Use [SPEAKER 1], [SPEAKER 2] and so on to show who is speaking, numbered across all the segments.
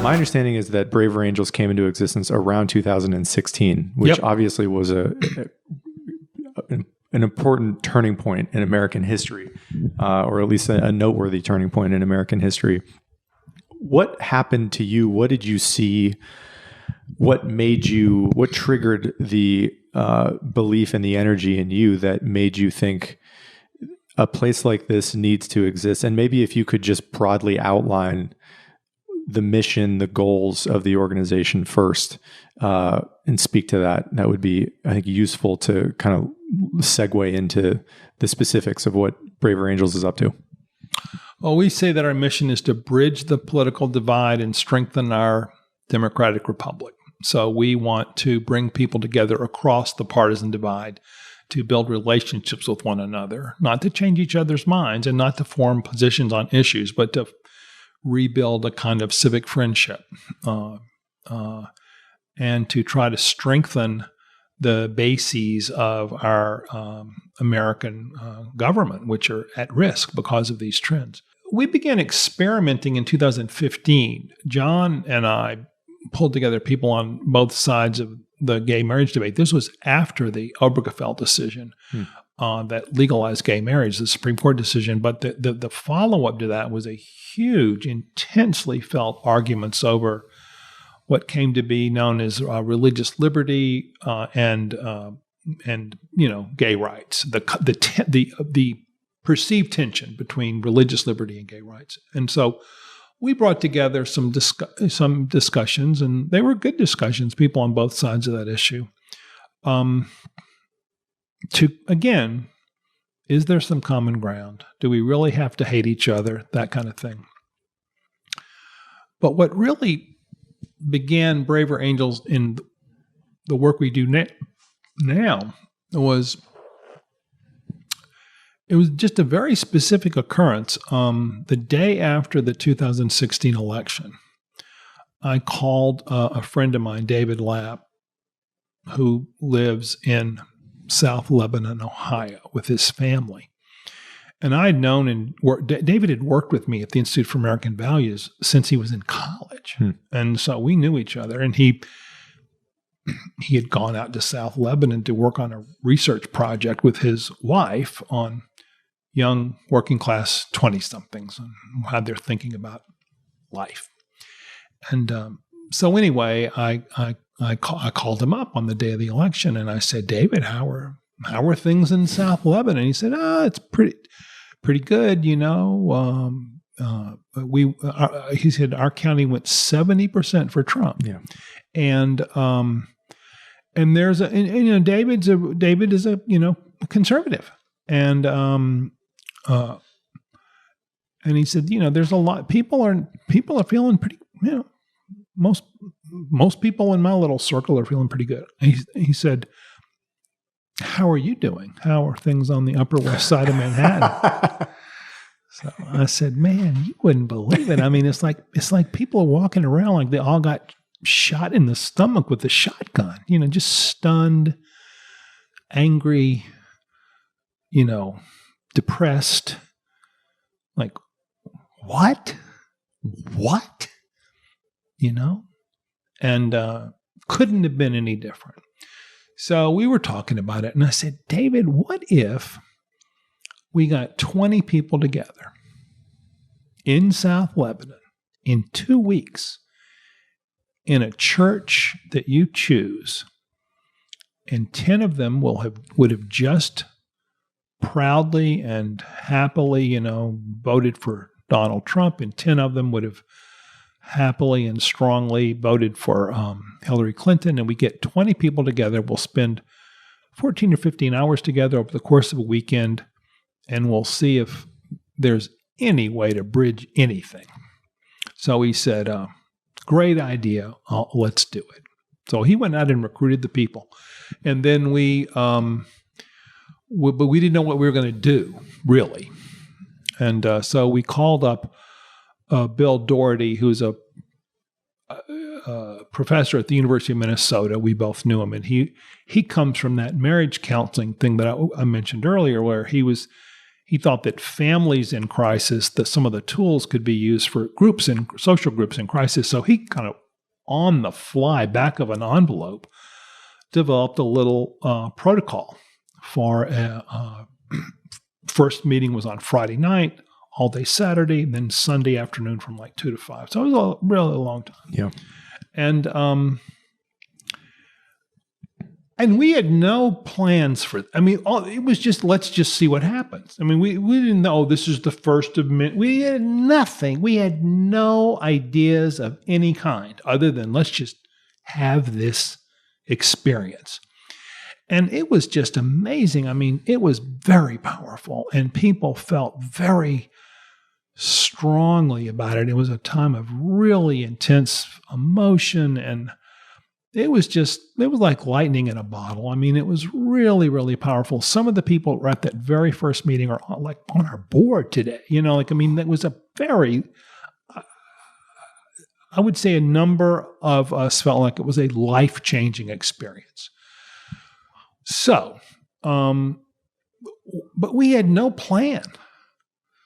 [SPEAKER 1] My understanding is that Braver Angels came into existence around 2016, which obviously was an important turning point in American history, or at least a noteworthy turning point in American history. What happened to you? What did you see? What triggered the belief and the energy in you that made you think a place like this needs to exist? And maybe if you could just broadly outline the mission, the goals of the organization first, and speak to that, that would be, I think, useful to kind of segue into the specifics of what Braver Angels is up to.
[SPEAKER 2] Well, we say that our mission is to bridge the political divide and strengthen our democratic republic. So we want to bring people together across the partisan divide to build relationships with one another, not to change each other's minds and not to form positions on issues, but to rebuild a kind of civic friendship and to try to strengthen the bases of our American government, which are at risk because of these trends. We began experimenting in 2015. John and I pulled together people on both sides of the gay marriage debate. This was after the Obergefell decision that legalized gay marriage, the Supreme Court decision. But the follow-up to that was a huge, intensely felt arguments over what came to be known as religious liberty and gay rights. The perceived tension between religious liberty and gay rights, and so we brought together some discussions, and they were good discussions. People on both sides of that issue. Again, is there some common ground? Do we really have to hate each other? That kind of thing. But what really began Braver Angels in the work we do now was it was just a very specific occurrence. The day after the 2016 election, I called a friend of mine, David Lapp, who lives in South Lebanon, Ohio, with his family. And I had known David had worked with me at the Institute for American Values since he was in college. And so we knew each other. And he had gone out to South Lebanon to work on a research project with his wife on young working class 20-somethings and how they're thinking about life. And so anyway, I called him up on the day of the election and I said, David, how are things in South Lebanon? And he said, it's pretty good, you know. He said our county went 70% for Trump. Yeah. And there's David is a conservative. And he said, there's a lot, people are feeling pretty, most people in my little circle are feeling pretty good. He said, how are you doing? How are things on the Upper West Side of Manhattan? So I said, man, you wouldn't believe it. I mean, it's like people are walking around like they all got shot in the stomach with a shotgun, just stunned, angry, depressed. Like, what? And couldn't have been any different. So we were talking about it, and I said, David, what if we got 20 people together in South Lebanon in 2 weeks in a church that you choose, and 10 of them would have just proudly and happily, voted for Donald Trump, and 10 of them would have happily and strongly voted for Hillary Clinton, and we get 20 people together. We'll spend 14 or 15 hours together over the course of a weekend, and we'll see if there's any way to bridge anything. So he said, great idea. Let's do it. So he went out and recruited the people. And then but we didn't know what we were going to do, really. And so we called up Bill Doherty, who's a professor at the University of Minnesota. We both knew him, and he comes from that marriage counseling thing that I mentioned earlier, where he was he thought that families in crisis, that some of the tools could be used for groups and social groups in crisis. So he kind of on the fly, back of an envelope, developed a little protocol for first meeting was on Friday night, all day Saturday, then Sunday afternoon from like 2 to 5. So it was a really long time.
[SPEAKER 1] Yeah.
[SPEAKER 2] And we had no plans for it. I mean, it was just, let's just see what happens. I mean, we didn't know this is the first of many. We had nothing. We had no ideas of any kind other than let's just have this experience. And it was just amazing. I mean, it was very powerful, and people felt very strongly about it. It was a time of really intense emotion, and it was like lightning in a bottle. I mean, it was really, really powerful. Some of the people who were at that very first meeting are like on our board today. That was a very, I would say a number of us felt like it was a life-changing experience. So, but we had no plan.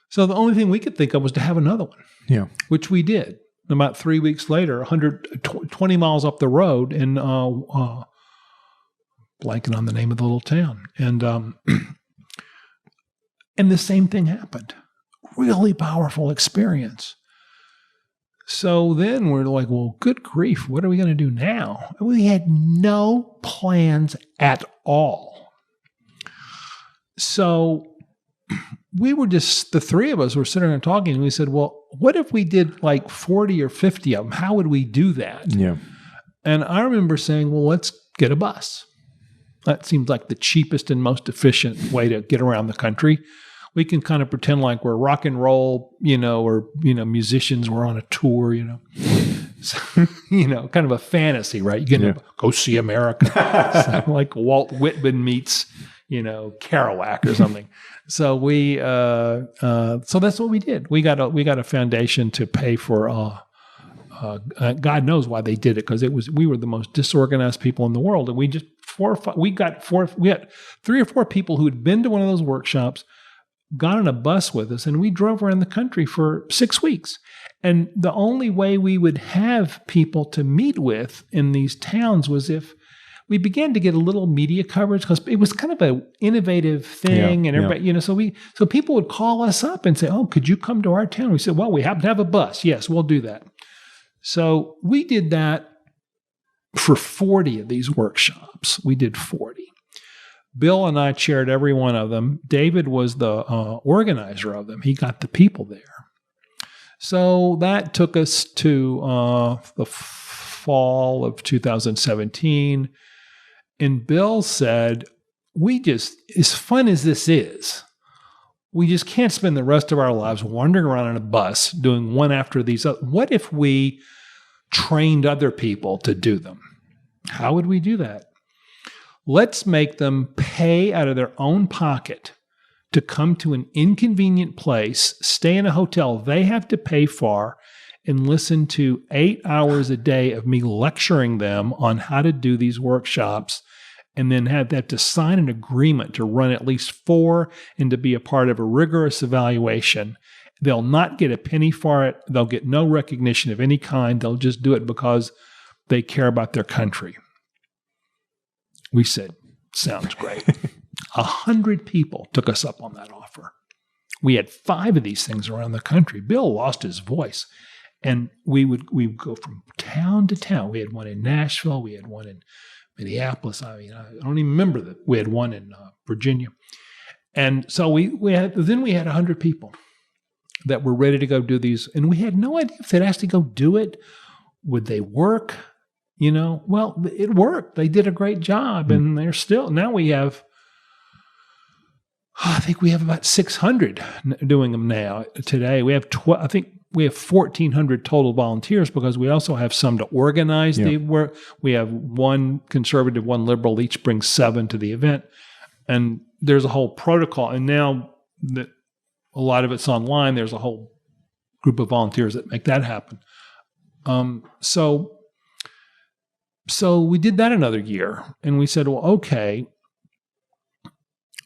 [SPEAKER 2] So the only thing we could think of was to have another one.
[SPEAKER 1] Yeah. Which
[SPEAKER 2] we did. About 3 weeks later, 120 miles up the road in blanking on the name of the little town. And the same thing happened. Really powerful experience. So then we're like, well, good grief, what are we going to do now? And we had no plans at all. So we were just, the three of us were sitting there talking, and we said, well, what if we did like 40 or 50 of them? How would we do that?
[SPEAKER 1] Yeah.
[SPEAKER 2] And I remember saying, well, let's get a bus. That seems like the cheapest and most efficient way to get around the country. We can kind of pretend like we're rock and roll, or musicians, we're on a tour, So, kind of a fantasy, right? You get to go see America. Like Walt Whitman meets, Kerouac or something. So so that's what we did. We got a foundation to pay for. God knows why they did it, because we were the most disorganized people in the world, and we had 3 or 4 people who had been to one of those workshops, got on a bus with us, and we drove around the country for 6 weeks. And the only way we would have people to meet with in these towns was if we began to get a little media coverage, because it was kind of an innovative thing, and everybody, so people would call us up and say, "Oh, could you come to our town?" We said, "Well, we happen to have a bus. Yes, we'll do that." So we did that for 40 of these workshops. We did 40. Bill and I chaired every one of them. David was the organizer of them. He got the people there. So that took us to the fall of 2017. And Bill said, as fun as this is, we just can't spend the rest of our lives wandering around in a bus doing one after these. What if we trained other people to do them? How would we do that? Let's make them pay out of their own pocket to come to an inconvenient place, stay in a hotel they have to pay for, and listen to 8 hours a day of me lecturing them on how to do these workshops, and then have to sign an agreement to run at least 4 and to be a part of a rigorous evaluation. They'll not get a penny for it. They'll get no recognition of any kind. They'll just do it because they care about their country. We said, sounds great. 100 people took us up on that offer. We had 5 of these things around the country. Bill lost his voice. And we would go from town to town. We had one in Nashville. We had one in Minneapolis. I don't even remember that. We had one in Virginia. And so we had 100 people that were ready to go do these. And we had no idea if they'd actually go do it. Would they work? Well, it worked. They did a great job. And they're still, now we have, I think we have about 600 doing them now today. We have, I think we have 1,400 total volunteers, because we also have some to organize the work. We have 1 conservative, 1 liberal, each brings 7 to the event. And there's a whole protocol. And now that a lot of it's online, there's a whole group of volunteers that make that happen. So we did that another year, and we said, well, okay,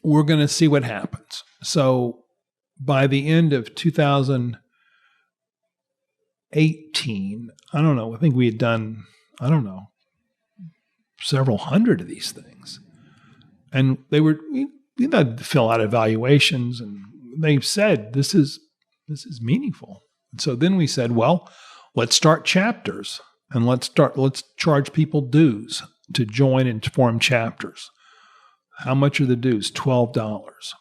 [SPEAKER 2] we're going to see what happens. So by the end of 2018, I don't know, I think we had done, several hundred of these things. And we had to fill out evaluations, and they said, this is meaningful. And so then we said, well, let's start chapters, and let's charge people dues to join and form chapters. How much are the dues? $12.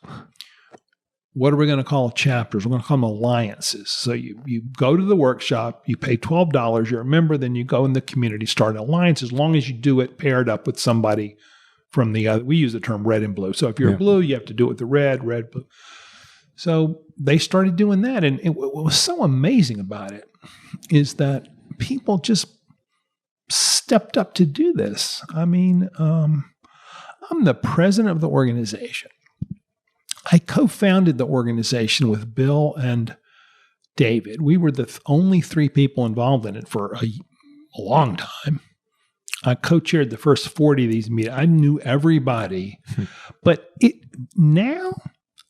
[SPEAKER 2] What are we going to call chapters? We're going to call them alliances. So you go to the workshop, you pay $12, you're a member, then you go in the community, start an alliance, as long as you do it paired up with somebody from the other. We use the term red and blue. So if you're blue, you have to do it with the red, blue. So they started doing that. And what was so amazing about it is that people just stepped up to do this. I mean, I'm the president of the organization. I co-founded the organization with Bill and David. We were the only three people involved in it for a long time. I co-chaired the first 40 of these meetings. I knew everybody. But now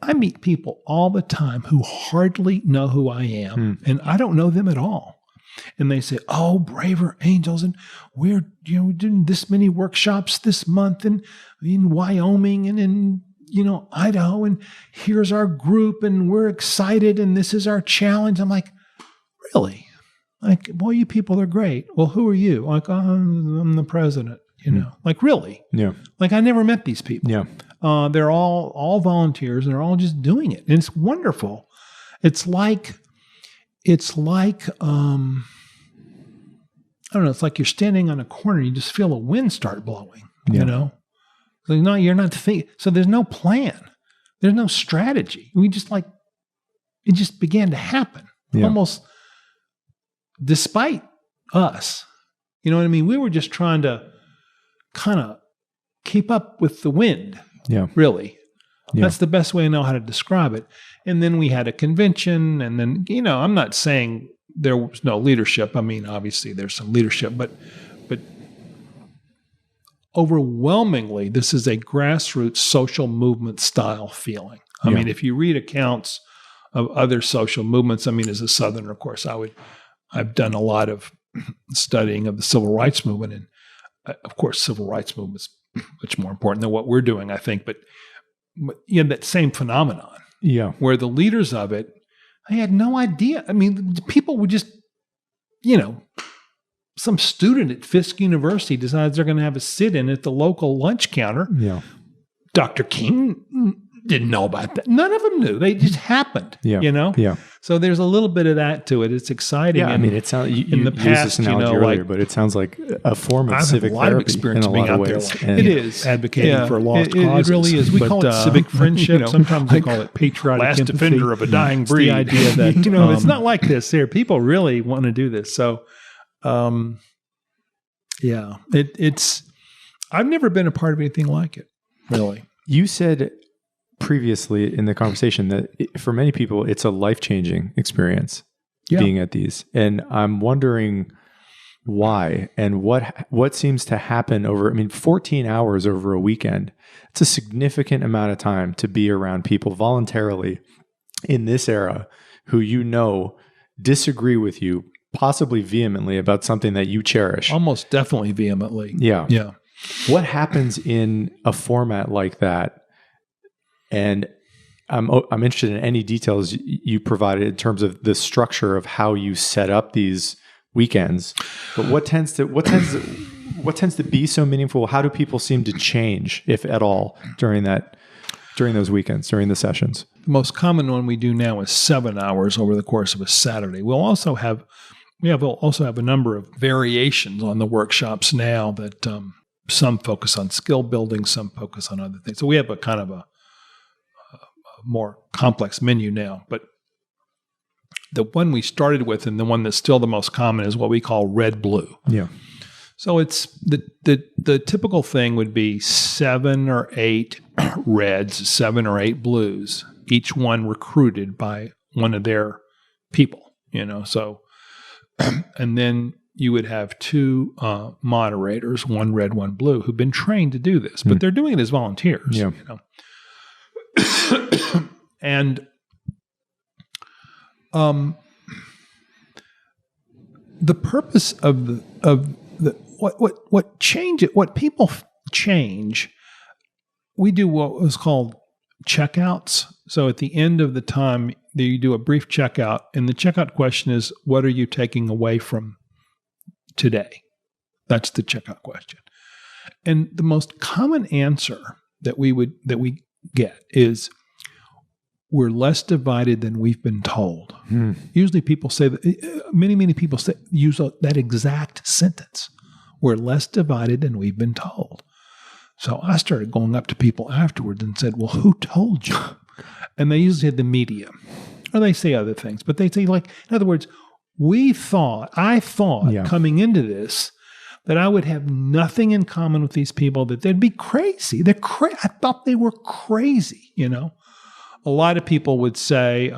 [SPEAKER 2] I meet people all the time who hardly know who I am, and I don't know them at all. And they say, "Oh, Braver Angels, and we're doing this many workshops this month in Wyoming and in Idaho, and here's our group, and we're excited, and this is our challenge." I'm like, really? Like, boy, you people are great. Well, who are you? Like, I'm the president. Like, really?
[SPEAKER 1] Yeah.
[SPEAKER 2] Like, I never met these people.
[SPEAKER 1] Yeah.
[SPEAKER 2] They're all volunteers, and they're all just doing it, and it's wonderful. It's like I don't know. It's like you're standing on a corner, and you just feel a wind start blowing. So no, you're not thinking. So there's no plan. There's no strategy. We just it just began to happen almost despite us. You know what I mean? We were just trying to kind of keep up with the wind. Yeah. Really. Yeah. That's the best way I know how to describe it. And then we had a convention, and then, I'm not saying there was no leadership. I mean, obviously there's some leadership, but overwhelmingly, this is a grassroots social movement style feeling. I mean, if you read accounts of other social movements, I mean, as a Southerner, of course, I've done a lot of studying of the civil rights movement, and of course, civil rights movement is much more important than what we're doing, I think. But that same phenomenon, where the leaders of it, they had no idea. I mean, people would just, some student at Fisk University decides they're going to have a sit-in at the local lunch counter. Yeah. Dr. King didn't know about that. None of them knew. They just happened. Yeah. Yeah. So there's a little bit of that to it. It's exciting. Yeah.
[SPEAKER 1] I mean, it sounds. You used this analogy earlier, but it sounds like a form of civic therapy. I've had a lot of experience being out there.
[SPEAKER 2] It is
[SPEAKER 1] advocating for lost causes.
[SPEAKER 2] It really is. We call it civic friendship. Sometimes we call it patriotic
[SPEAKER 3] last
[SPEAKER 2] empathy.
[SPEAKER 3] defender of a dying breed.
[SPEAKER 2] The idea that it's not like this here. People really want to do this. So, it's. I've never been a part of anything like it. Really.
[SPEAKER 1] You said previously in the conversation that for many people, it's a life-changing experience being at these. And I'm wondering why and what seems to happen over, 14 hours over a weekend. It's a significant amount of time to be around people voluntarily in this era who disagree with you, possibly vehemently, about something that you cherish.
[SPEAKER 2] Almost definitely vehemently.
[SPEAKER 1] Yeah. Yeah. What happens in a format like that? And I'm interested in any details you provided in terms of the structure of how you set up these weekends. But what tends to be so meaningful? How do people seem to change, if at all, during those weekends, during the sessions?
[SPEAKER 2] The most common one we do now is 7 hours over the course of a Saturday. We'll also have a number of variations on the workshops now that some focus on skill building, some focus on other things. So we have a kind of a more complex menu now. But the one we started with, and the one that's still the most common, is what we call red-blue.
[SPEAKER 1] Yeah.
[SPEAKER 2] So it's the typical thing would be 7 or 8 reds, 7 or 8 blues, each one recruited by one of their people. So, and then you would have 2 moderators, 1 red, 1 blue, who've been trained to do this, but they're doing it as volunteers. Yeah. And the purpose of what people change, we do what was called checkouts. So at the end of the time, you do a brief checkout, and the checkout question is, what are you taking away from today? That's the checkout question. And the most common answer that we get is, we're less divided than we've been told. Usually people say that, many people use that exact sentence. We're less divided than we've been told. So I started going up to people afterwards and said, well, who told you? And they usually say the media, or they say other things, but they say, like, in other words, I thought coming into this that I would have nothing in common with these people, that they'd be crazy. I thought they were crazy, you know. A lot of people would say,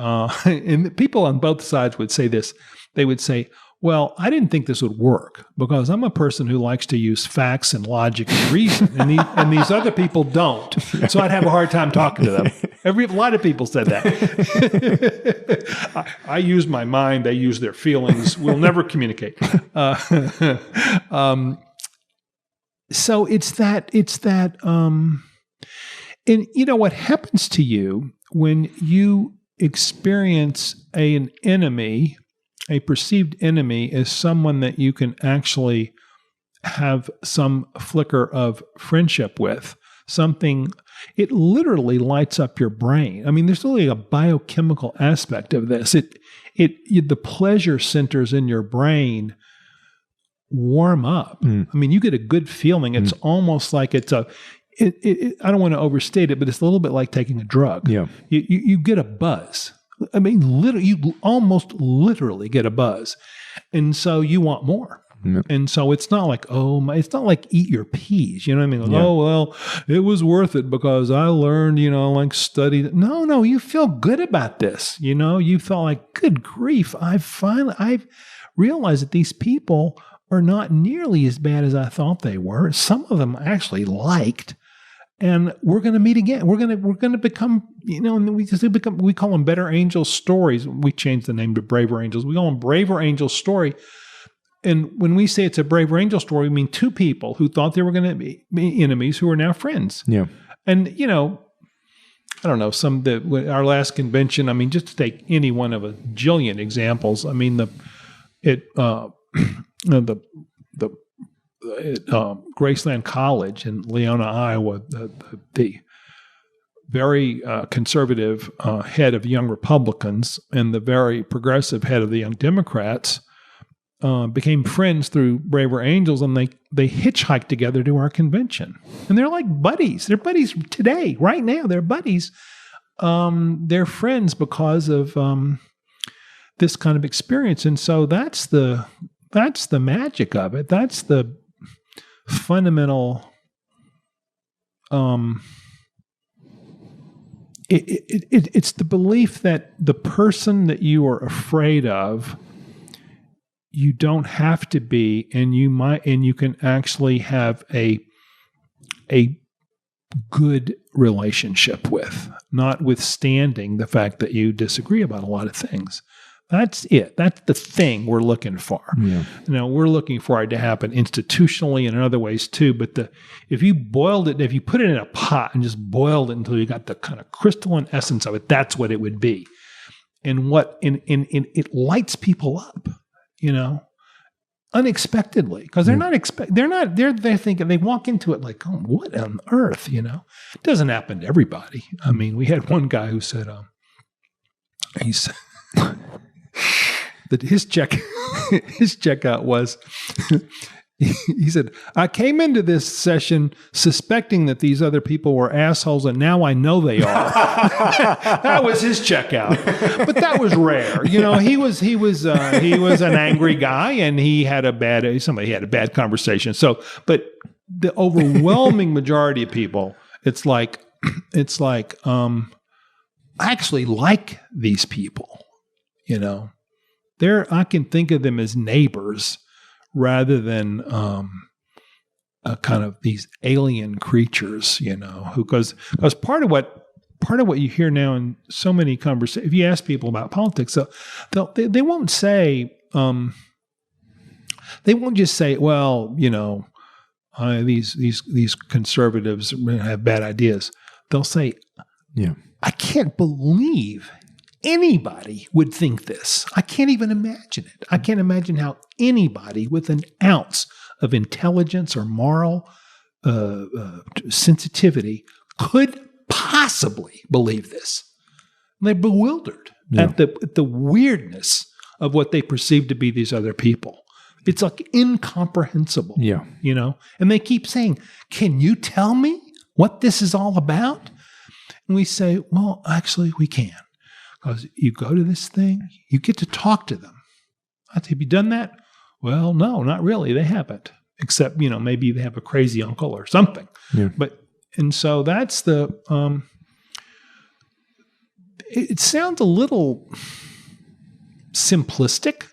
[SPEAKER 2] and people on both sides would say this, they would say, well, I didn't think this would work because I'm a person who likes to use facts and logic and reason, and these other people don't. So I'd have a hard time talking to them. A lot of people said that. I use my mind, they use their feelings. We'll never communicate. So it's that, and you know what happens to you when you experience an enemy, a perceived enemy, as someone that you can actually have some flicker of friendship with, something, it literally lights up your brain. I mean, there's really a biochemical aspect of this. The pleasure centers in your brain warm up. I mean, you get a good feeling. It's almost like it's I don't want to overstate it, but it's a little bit like taking a drug. Yeah. You get a buzz. I mean, you almost literally get a buzz. And so you want more. Yeah. And so it's not like, it's not like eat your peas. You know what I mean? Like, oh, well, it was worth it because I learned, like studied. No, you feel good about this. You felt like, good grief, I've realized that these people are not nearly as bad as I thought they were. Some of them I actually liked. And we're going to meet again. We're going to become, and we call them Better Angel Stories. We changed the name to Braver Angels. We call them Braver Angel Story. And when we say it's a Braver Angel story, we mean two people who thought they were going to be enemies who are now friends. Yeah. And, I don't know, our last convention, I mean, just to take any one of a jillion examples, I mean, Graceland College in Leona, Iowa, the very conservative head of Young Republicans and the very progressive head of the Young Democrats became friends through Braver Angels, and they hitchhiked together to our convention. And they're like buddies. They're buddies today, right now. They're buddies. They're friends because of this kind of experience. And so that's the magic of it. That's the fundamental it's the belief that the person that you are afraid of, you don't have to be, and you can actually have a good relationship with, notwithstanding the fact that you disagree about a lot of things. That's it. That's the thing we're looking for. Yeah. We're looking for it to happen institutionally and in other ways too. But if you put it in a pot and just boiled it until you got the kind of crystalline essence of it, that's what it would be. And it lights people up, unexpectedly, because they're thinking, they walk into it like, oh, what on earth, It doesn't happen to everybody. I mean, we had one guy who said, he said that his checkout was, he said, I came into this session suspecting that these other people were assholes, and now I know they are. That was his checkout, but that was rare. He was an angry guy, and somebody had a bad conversation. So, but the overwhelming majority of people, it's like I actually like these people. I can think of them as neighbors rather than kind of these alien creatures, because part of what part of what you hear now in so many conversations, if you ask people about politics, they won't say, they won't just say, well, these conservatives have bad ideas. They'll say,
[SPEAKER 1] yeah,
[SPEAKER 2] I can't believe anybody would think this. I can't even imagine it. I can't imagine how anybody with an ounce of intelligence or moral sensitivity could possibly believe this. And they're bewildered at the weirdness of what they perceive to be these other people. It's like incomprehensible.
[SPEAKER 1] Yeah.
[SPEAKER 2] And they keep saying, can you tell me what this is all about? And we say, well, actually, we can. Because you go to this thing, you get to talk to them. I say, have you done that? Well, no, not really. They haven't. Except, maybe they have a crazy uncle or something.
[SPEAKER 1] Yeah.
[SPEAKER 2] And so that's it sounds a little simplistic,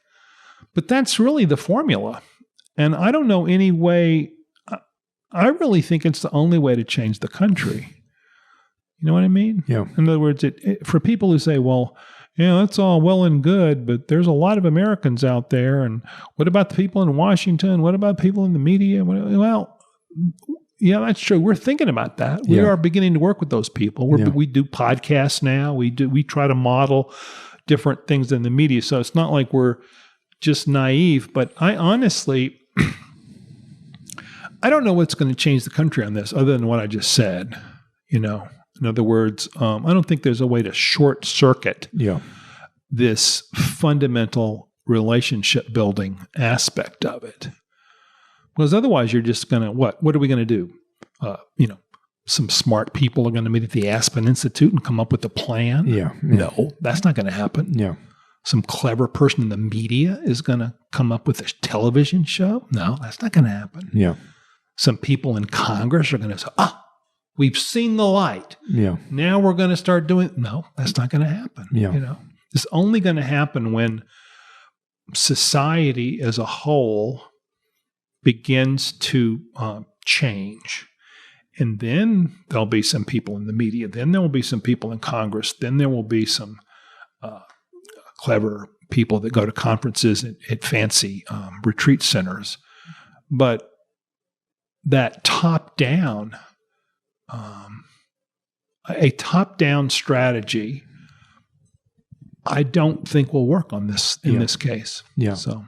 [SPEAKER 2] but that's really the formula. And I don't know any way, I really think it's the only way to change the country. You know what I mean?
[SPEAKER 1] Yeah.
[SPEAKER 2] In other words, for people who say, well, that's all well and good, but there's a lot of Americans out there. And what about the people in Washington? What about people in the media? Well, yeah, that's true. We're thinking about that. We are beginning to work with those people. We do podcasts now. We try to model different things in the media. So it's not like we're just naive, but I honestly, I don't know what's going to change the country on this other than what I just said, In other words, I don't think there's a way to short circuit this fundamental relationship building aspect of it. Because otherwise you're just going to, what are we going to do? Some smart people are going to meet at the Aspen Institute and come up with a plan.
[SPEAKER 1] Yeah.
[SPEAKER 2] No, that's not going to happen.
[SPEAKER 1] Yeah.
[SPEAKER 2] Some clever person in the media is going to come up with a television show. No, that's not going to happen.
[SPEAKER 1] Yeah.
[SPEAKER 2] Some people in Congress are going to say, we've seen the light.
[SPEAKER 1] Yeah.
[SPEAKER 2] Now we're going to start doing. No, that's not going to happen.
[SPEAKER 1] Yeah.
[SPEAKER 2] It's only going to happen when society as a whole begins to change. And then there'll be some people in the media. Then there will be some people in Congress. Then there will be some clever people that go to conferences at fancy retreat centers. But that top-down, a top-down strategy, I don't think will work on this in this case.
[SPEAKER 1] Yeah.
[SPEAKER 2] So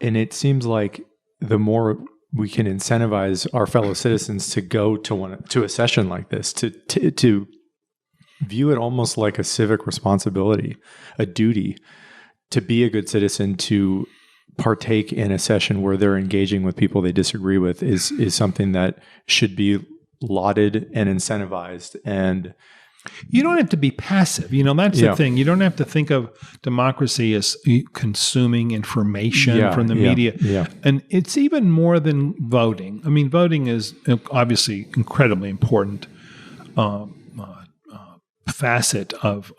[SPEAKER 1] it seems like the more we can incentivize our fellow citizens to go to a session like this, to view it almost like a civic responsibility, a duty to be a good citizen, to partake in a session where they're engaging with people they disagree with is something that should be lauded and incentivized. And
[SPEAKER 2] you don't have to be passive. That's the thing. You don't have to think of democracy as consuming information from the media.
[SPEAKER 1] Yeah.
[SPEAKER 2] And it's even more than voting. I mean, voting is obviously incredibly important facet of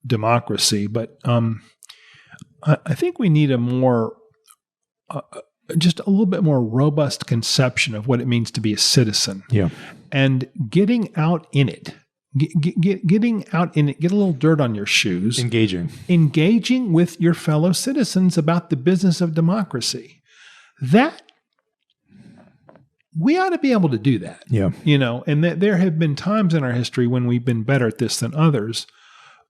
[SPEAKER 2] democracy. But I think we need a more, just a little bit more robust conception of what it means to be a citizen.
[SPEAKER 1] Yeah.
[SPEAKER 2] And getting out in it. Getting out in it, get a little dirt on your shoes. Engaging with your fellow citizens about the business of democracy. That, we ought to be able to do that.
[SPEAKER 1] Yeah.
[SPEAKER 2] And there have been times in our history when we've been better at this than others,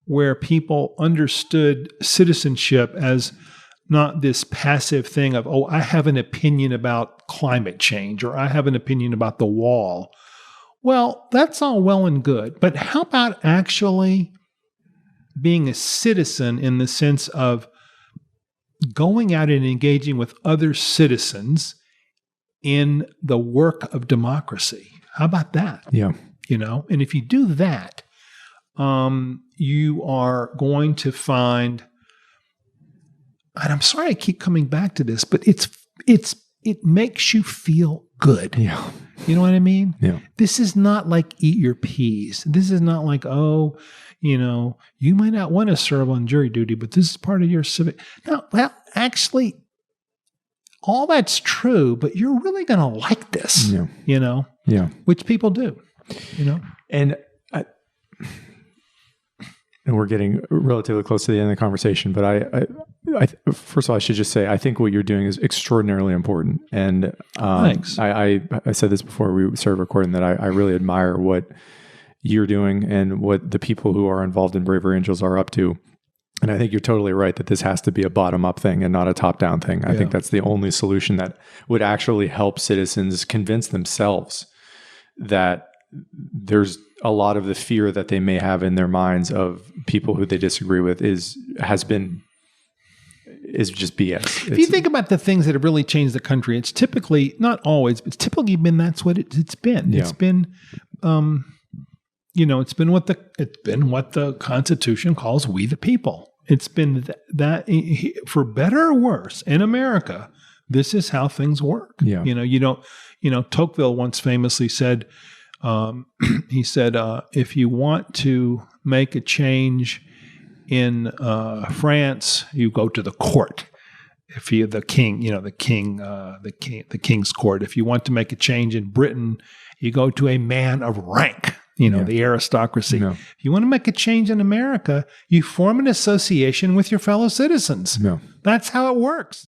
[SPEAKER 2] where people understood citizenship as not this passive thing of, I have an opinion about climate change, or I have an opinion about the wall. Well, that's all well and good, but how about actually being a citizen in the sense of going out and engaging with other citizens in the work of democracy? How about that?
[SPEAKER 1] Yeah.
[SPEAKER 2] And if you do that, you are going to find, and I'm sorry I keep coming back to this, but it makes you feel good.
[SPEAKER 1] Yeah.
[SPEAKER 2] You know what I mean?
[SPEAKER 1] Yeah.
[SPEAKER 2] This is not like eat your peas. This is not like, you might not want to serve on jury duty, but this is part of your civic. No, well, actually, all that's true, but you're really going to like this,
[SPEAKER 1] Yeah.
[SPEAKER 2] which people do,
[SPEAKER 1] And and we're getting relatively close to the end of the conversation, but I first of all, I should just say, I think what you're doing is extraordinarily important. And
[SPEAKER 2] Thanks.
[SPEAKER 1] I said this before we started recording, that I really admire what you're doing and what the people who are involved in Braver Angels are up to. And I think you're totally right that this has to be a bottom-up thing and not a top-down thing. I think that's the only solution that would actually help citizens convince themselves that there's a lot of the fear that they may have in their minds of people who they disagree with is just BS.
[SPEAKER 2] If you think about the things that have really changed the country, it's typically, not always, but it's typically been that's what it's been. Yeah. It's been, it's been what the Constitution calls "we the people." It's been that for better or worse in America, this is how things work.
[SPEAKER 1] Yeah.
[SPEAKER 2] Tocqueville once famously said, he said, if you want to make a change in France, you go to the court. If you're the king's court. If you want to make a change in Britain, you go to a man of rank. The aristocracy. No. If you want to make a change in America, you form an association with your fellow citizens.
[SPEAKER 1] No.
[SPEAKER 2] That's how it works.